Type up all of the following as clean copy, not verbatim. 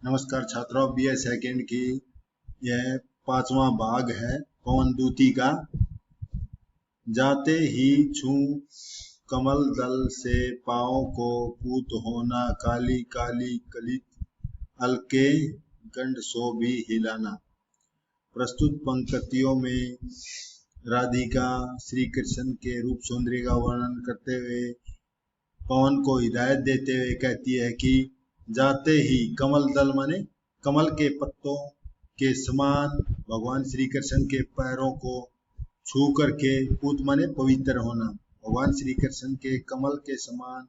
नमस्कार छात्रों, BA second की यह 5वां भाग है पवन दूती का। जाते ही छू कमल दल से पाँव को पूत होना, काली काली कलित अलके गंड सो भी हिलाना। प्रस्तुत पंक्तियों में राधिका श्री कृष्ण के रूप सौंदर्य का वर्णन करते हुए पवन को हिदायत देते हुए कहती है कि जाते ही कमल दल माने कमल के पत्तों के समान भगवान श्री कृष्ण के पैरों को छू करके, पूत माने पवित्र होना, भगवान श्री कृष्ण के कमल के समान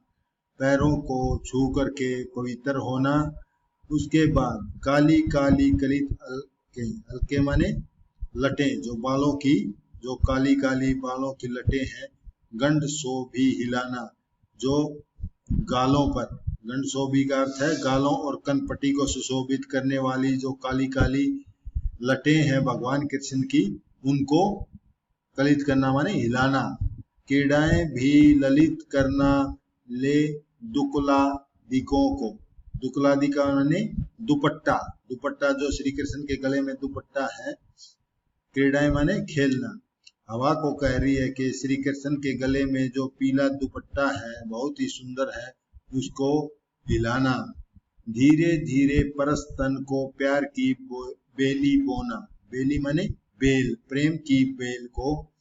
पैरों को छू करके पवित्र होना। उसके बाद काली काली कलित अलके, अलके माने लटे, जो बालों की, जो काली काली बालों की लटे हैं। गंड सो भी हिलाना, जो गालों पर, गंड शोभी का अर्थ है गालों और कनपट्टी को सुशोभित करने वाली जो काली काली लटे हैं भगवान कृष्ण की, उनको कलित करना माने हिलाना। क्रीड़ाएं भी ललित करना ले दुकुलादिकों को, दुकुलादिका माने दुपट्टा, दुपट्टा जो श्री कृष्ण के गले में दुपट्टा है। क्रीड़ाएं माने खेलना। हवा को कह रही है कि श्री कृष्ण के गले में जो पीला दुपट्टा है बहुत ही सुंदर है, उसको हिलाना। धीरे धीरे परस तन को प्यार की बेली बोना, बेली माने बेल, प्रेम की बेल को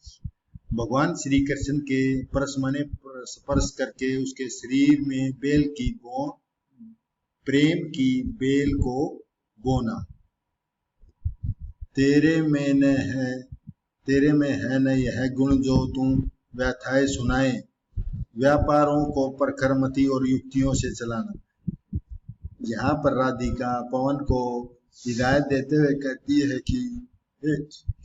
भगवान श्री कृष्ण के परस माने स्पर्श करके उसके शरीर में बेल की प्रेम की बेल को बोना। तेरे में है न यह गुण जो तुम व्यथाएं सुनाए, व्यापारों को परखरमती और युक्तियों से चलाना। यहाँ पर राधिका पवन को हिदायत देते हुए कहती है कि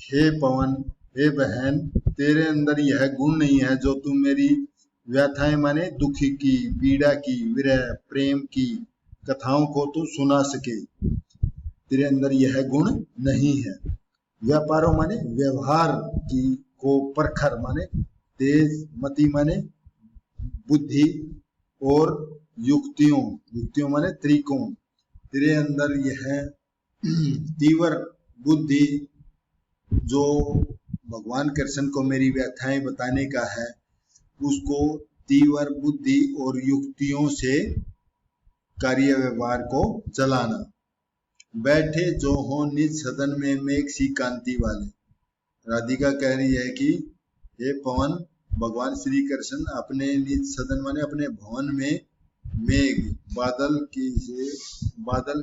हे पवन, हे बहन, तेरे अंदर यह गुण नहीं है जो तुम मेरी व्यथाएं माने दुख की, पीड़ा की, विरह प्रेम की कथाओं को तू सुना सके। तेरे अंदर यह गुण नहीं है। व्यापारों माने व्यवहार की को परखर माने तेज, मति माने बुद्धि, और युक्तियों माने तरीकों। तेरे अंदर यह तीव्र बुद्धि जो भगवान कृष्ण को मेरी व्याख्याएं बताने का है, उसको तीव्र बुद्धि और युक्तियों से कार्य व्यवहार को चलाना। बैठे जो हो निज सदन में मेघ सी कांति वाले। राधिका कह रही है कि हे पवन, भगवान श्री कृष्ण अपने निज सदन माने अपने भवन में मेघ, बादल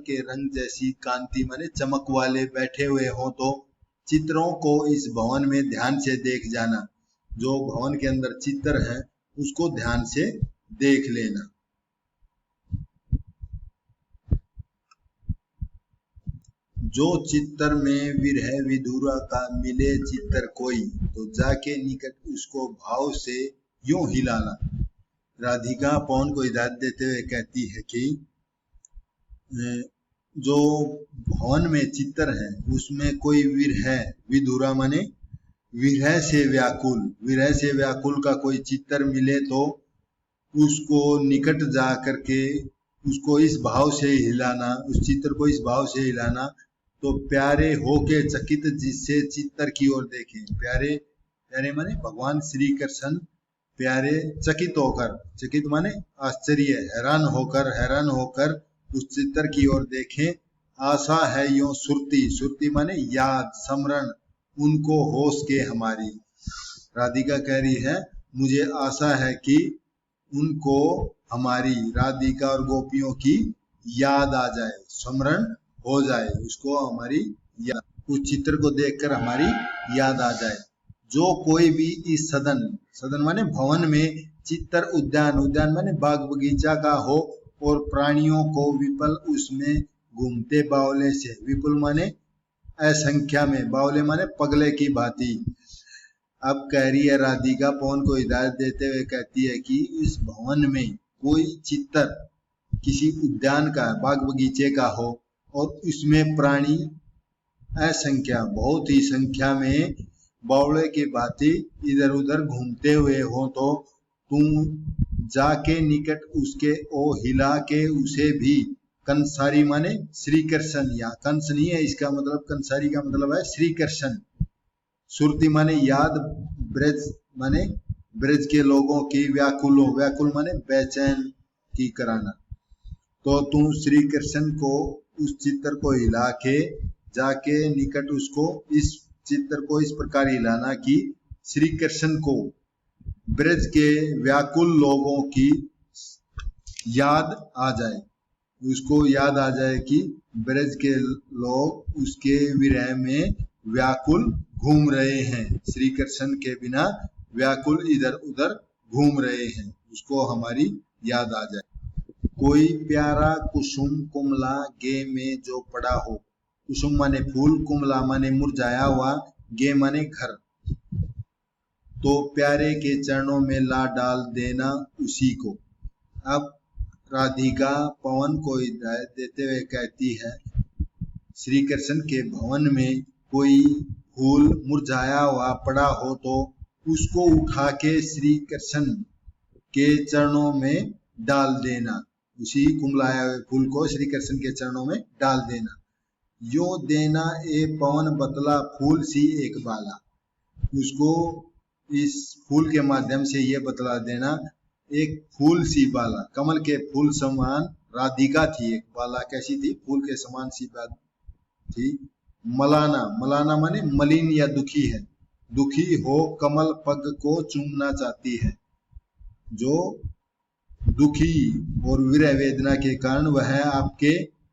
के रंग जैसी कांति माने चमक वाले बैठे हुए हो, तो चित्रों को इस भवन में ध्यान से देख जाना। जो भवन के अंदर चित्र है उसको ध्यान से देख लेना। जो चित्तर में विरह विधुरा का मिले चित्तर कोई, तो जाके निकट उसको भाव से यूं हिलाना। राधिका पवन को हिदायत देते हुए कहती है कि जो भवन में चित्तर है उसमें कोई विरह, विधुरा माने विरह से व्याकुल का कोई चित्तर मिले तो उसको निकट जा करके उसको इस भाव से हिलाना, उस चित्र को इस भाव से हिलाना, तो प्यारे होके चकित जिससे चित्तर की ओर देखें। प्यारे, प्यारे माने भगवान श्री कृष्ण प्यारे, चकित होकर, चकित माने आश्चर्य, हैरान होकर उस चित्तर की ओर देखें। आशा है यो सुरती, सुरती माने याद, स्मरण, उनको होश के हमारी। राधिका कह रही है मुझे आशा है कि उनको हमारी, राधिका और गोपियों की याद आ जाए, स्मरण हो जाए, उसको हमारी याद, उस चित्र को देखकर हमारी याद आ जाए। जो कोई भी इस सदन माने भवन में चित्तर, उद्यान माने बाग बगीचा का हो, और प्राणियों को विपुल उसमें घूमते बावले से, विपुल माने असंख्या में, बावले माने पगले की भांति। अब कह रही है राधिका पवन को हिदायत देते हुए कहती है कि इस भवन में कोई चित्तर किसी उद्यान का, बाग बगीचे का हो, और इसमें प्राणी असंख्या, बहुत ही संख्या में बावले की भांति इधर उधर घूमते हुए हो, तो तुम जाके निकट उसके ओ हिला के उसे भी कंसारी माने श्री कृष्ण, या कंस नहीं है इसका मतलब, कंसारी का मतलब है श्री कृष्ण। सुरती माने याद, ब्रज माने ब्रज के लोगों की, व्याकुलों, व्याकुल माने बेचैन की कराना। तो तू श्री कृष्ण को उस चित्र को हिला के जाके निकट उसको इस चित्र को इस प्रकार हिलाना कि श्री कृष्ण को ब्रज के व्याकुल लोगों की याद आ जाए, उसको याद आ जाए कि ब्रज के लोग उसके विरह में व्याकुल घूम रहे हैं, श्री कृष्ण के बिना व्याकुल इधर उधर घूम रहे हैं, उसको हमारी याद आ जाए। कोई प्यारा कुसुम कुमला गे में जो पड़ा हो, कुसुम माने फूल, कुमला माने मुरझाया हुआ, गे माने घर, तो प्यारे के चरणों में ला डाल देना उसी को। अब राधिका पवन को हिदायत देते हुए कहती है, श्री कृष्ण के भवन में कोई फूल मुरझाया हुआ पड़ा हो तो उसको उठा के श्री कृष्ण के चरणों में डाल देना, उसी कुमलाए हुए फूल को श्री कृष्ण के चरणों में डाल देना। यो देना ए पवन बतला फूल सी एक बाला, उसको इस फूल के माध्यम से ये बतला देना, एक फूल सी बाला, कमल के फूल समान राधिका थी, एक बाला कैसी थी, फूल के समान सी बात थी। मलाना, मलाना माने मलिन या दुखी है, दुखी हो कमल पग को चूमना चाहती है, जो दुखी और विरह वेदना के कारण वह आपके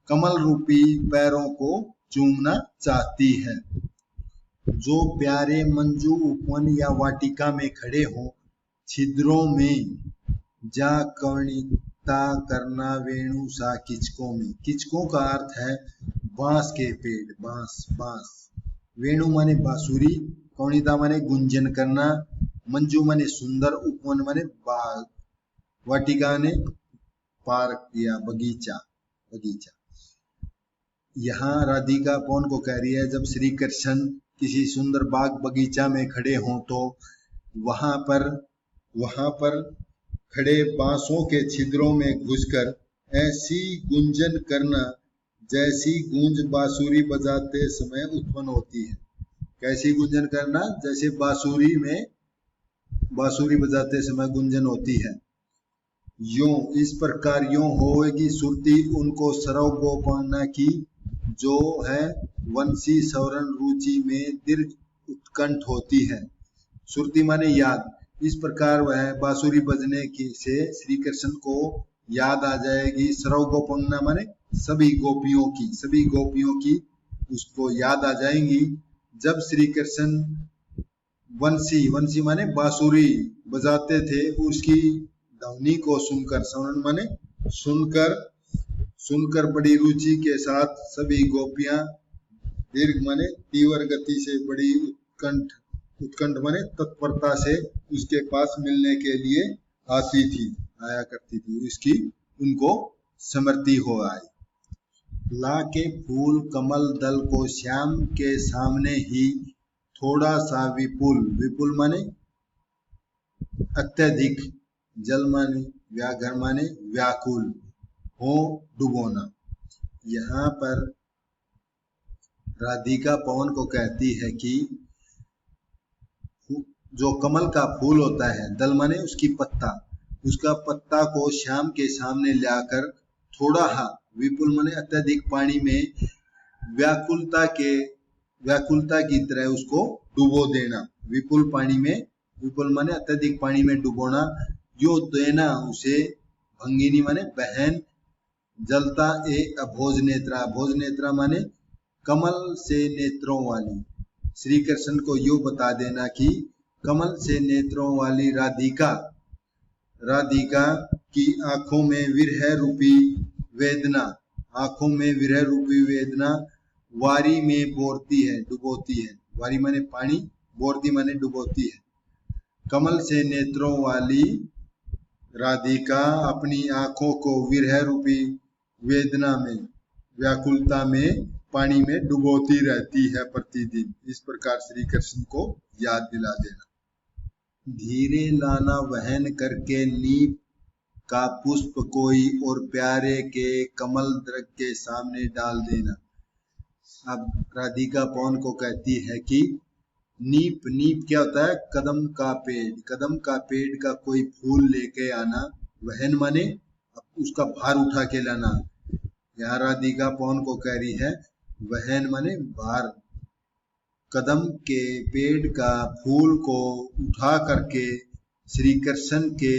कमल रूपी पैरों को चूमना चाहती है। जो प्यारे मंजू उपवन या वाटिका में खड़े हों, छिद्रों में जा कवणिता करना वेणु सा किचकों में, किचकों का अर्थ है बांस के पेड़, बांस, बांस। वेणु माने बांसुरी, कवणिता माने गुंजन करना, मंजू माने सुंदर, उपवन माने बाग, वाटिका ने पार्क या बगीचा, बगीचा। यहाँ राधिका पवन को कह रही है, जब श्री कृष्ण किसी सुंदर बाग बगीचा में खड़े हों तो वहां पर खड़े बांसों के छिद्रों में घुसकर ऐसी गुंजन करना जैसी गूंज बांसुरी बजाते समय उत्पन्न होती है। कैसी गुंजन करना, जैसे बांसुरी में बांसुरी बजाते समय गुंजन होती है। यूं, इस प्रकार यूं होएगी सुरती उनको सरव गोपना की, जो है वंशी सवरण रुचि में दीर्घ उत्कंठ होती है। सुरती माने याद, इस प्रकार वह बांसुरी बजने की से श्री कृष्ण को याद आ जाएगी। सरव गोपना माने सभी गोपियों की उसको याद आ जाएंगी। जब श्री कृष्ण वंशी, वंशी माने बांसुरी बजाते थे, उसकी ध्वनि को सुनकर, श्रवण माने सुनकर बड़ी रुचि के साथ सभी गोपियां दीर्घ माने तीव्र गति से, बड़ी उत्कंठ माने तत्परता से उसके पास मिलने के लिए आया करती थी, इसकी उनको समृद्धि हो आई। ला के फूल कमल दल को श्याम के सामने ही थोड़ा सा विपुल, विपुल माने अत्यधिक, जल माने व्याघ्र माने व्याकुल हो डुबोना। यहाँ पर राधिका पवन को कहती है कि जो कमल का फूल होता है, दल माने उसकी पत्ता, उसका पत्ता को श्याम के सामने लाकर थोड़ा हा, विपुल माने अत्यधिक पानी में व्याकुलता की तरह उसको डुबो देना। विपुल पानी में, विपुल माने अत्यधिक पानी में डुबोना। यो देना उसे, भंगिनी माने बहन, जलता ए अभोज नेत्रा, अभोज नेत्रा माने कमल से नेत्रों वाली, श्री कृष्ण को यो बता देना कि कमल से नेत्रों वाली राधिका की आंखों में विरह रूपी वेदना, आंखों में विरह रूपी वेदना वारी में बोरती है, डुबोती है। वारी माने पानी, बोरती माने डुबोती है। कमल से नेत्रों वाली राधिका अपनी आंखों को विरह रूपी वेदना में, व्याकुलता में, पानी में डुबोती रहती है प्रतिदिन। इस प्रकार श्री कृष्ण को याद दिला देना। धीरे लाना वहन करके नीप का पुष्प कोई और प्यारे के कमल दृग के सामने डाल देना। अब राधिका पवन को कहती है कि नीप, नीप क्या होता है? कदम का पेड़, कदम का पेड़ का कोई फूल लेके आना। वहन माने उसका भार उठा के लाना। यहाँ राधिका पवन को कह रही है वहन माने भार। कदम के पेड़ का फूल को उठा करके श्री कृष्ण के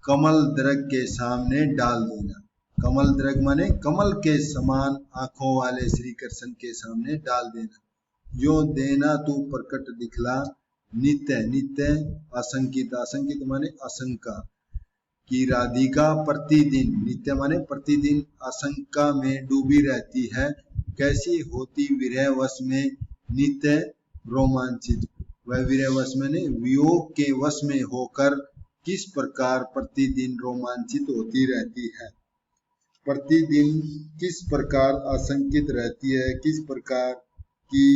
कमल दृग के सामने डाल देना। कमल दृग माने कमल के समान आंखों वाले श्री कृष्ण के सामने डाल देना। यो देना तू प्रकट दिखला, नित्य, नित्य असंकित, असंकित माने आशंका कि राधिका प्रतिदिन, नित्य माने प्रतिदिन आशंका में डूबी रहती है। कैसी होती विरह वश में नित्य रोमांचित। वह विरह वश में ने वियोग के वश में होकर किस प्रकार प्रतिदिन रोमांचित होती रहती है। प्रतिदिन किस प्रकार आशंकित रहती है, किस प्रकार की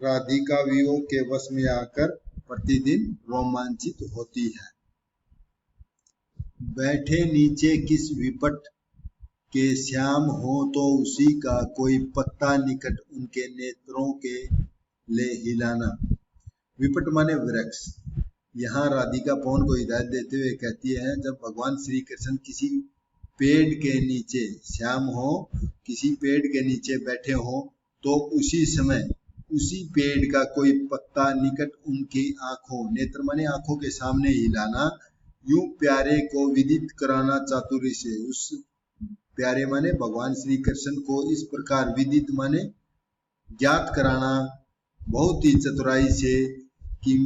राधिका वियोग के वश में आकर प्रतिदिन रोमांचित होती है। बैठे नीचे किस विपट के श्याम हो तो उसी का कोई पत्ता निकट उनके नेत्रों के ले हिलाना। विपट माने वृक्ष। यहाँ राधिका पवन को हिदायत देते हुए कहती है जब भगवान श्री कृष्ण किसी पेड़ के नीचे, श्याम हो किसी पेड़ के नीचे बैठे हो तो उसी समय उसी पेड़ का कोई पत्ता निकट उनकी आंखों, नेत्र माने आंखों के सामने हिलाना। यूं प्यारे को विदित कराना चातुर्य से। उस प्यारे माने भगवान श्री कृष्ण को इस प्रकार विदित माने ज्ञात कराना बहुत ही चतुराई से कि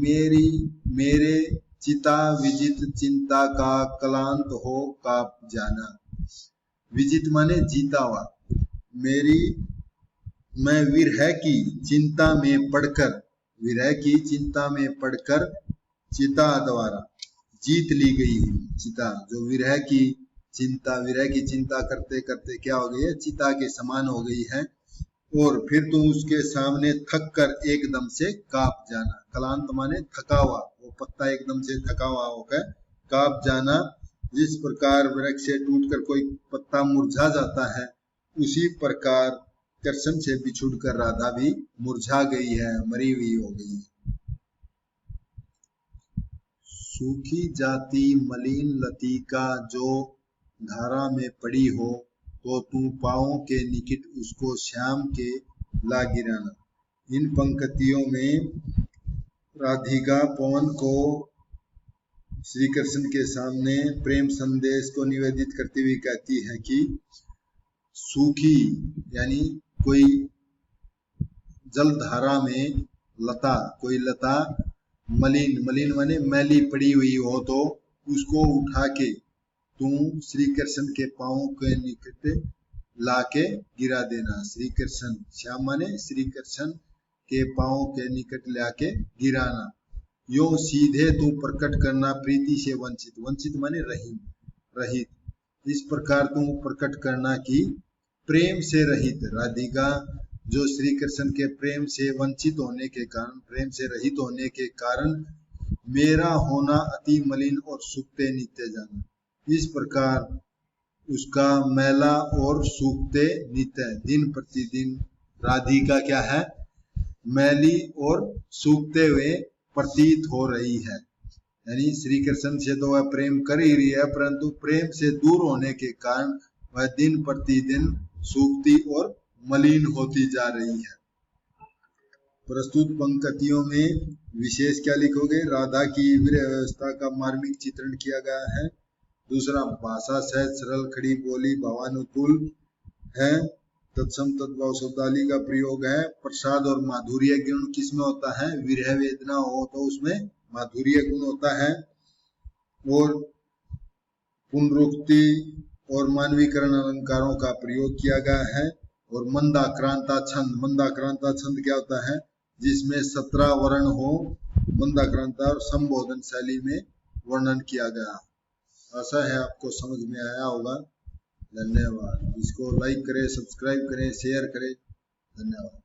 मेरे चिता विजित चिंता का कलांत हो काप जाना। विजित माने जीता हुआ। मैं विरह की चिंता में पड़कर, विरह की चिंता में पड़कर चिता द्वारा जीत ली गई चिता, जो विरह की चिंता करते करते क्या हो गई है? चिता के समान हो गई है। और फिर तुम उसके सामने थक कर एकदम से काप जाना। कलांत माने थका हुआ, वो पत्ता एकदम से थका हुआ होकर काप जाना। जिस प्रकार वृक्ष से टूटकर कोई पत्ता मुरझा जाता है उसी प्रकार कृष्ण से बिछुड़कर राधा भी मुरझा गई है, मरी हुई हो गई है। सूखी जाती मलिन लतिका जो धारा में पड़ी हो तो तू पाँवों के निकट उसको श्याम के ला गिराना। इन पंक्तियों में राधिका पवन को श्री कृष्ण के सामने प्रेम संदेश को निवेदित करती हुई कहती है कि सूखी यानी कोई जलधारा में लता, कोई लता मलिन, मलिन माने मैली पड़ी हुई हो तो उसको उठा के तू श्री कृष्ण के पाँव के निकट लाके गिरा देना। श्री कृष्ण, श्याम माने श्री कृष्ण के पाँव के निकट लाके गिराना। यो सीधे तू प्रकट करना प्रीति से वंचित, वंचित माने रहित। इस प्रकार तू प्रकट करना कि प्रेम से रहित राधिका जो श्री कृष्ण के प्रेम से वंचित होने के कारण, प्रेम से रहित होने के कारण मेरा होना अति मलिन और सूखते नित्य जाना। इस प्रकार उसका मैला और सूखते नित्य, दिन प्रतिदिन राधिका क्या है? मैली और सूखते हुए प्रतीत हो रही है। यानी श्री कृष्ण से तो वह प्रेम कर ही रही है, परंतु प्रेम से दूर होने के कारण वह दिन प्रतिदिन सूखती और मलिन होती जा रही है। प्रस्तुत पंक्तियों में विशेष क्या लिखोगे? राधा की विरह अवस्था का मार्मिक चित्रण किया गया है। दूसरा, भाषा सहज सरल खड़ी बोली भावानुकूल है। तत्सम तद्भाव शब्दावली का प्रयोग है। प्रसाद और माधुर्य गुण किसमें होता है? विरह वेदना हो तो उसमें माधुर्य गुण होता है। और पुनरुक्ति और मानवीकरण अलंकारों का प्रयोग किया गया है। और मंदाक्रांता छंद, मंदाक्रांता छंद क्या होता है? जिसमें 17 वर्ण हो, मंदाक्रांता और संबोधन शैली में वर्णन किया गया। आशा है आपको समझ में आया होगा। धन्यवाद। इसको लाइक करें, सब्सक्राइब करें, शेयर करें। धन्यवाद।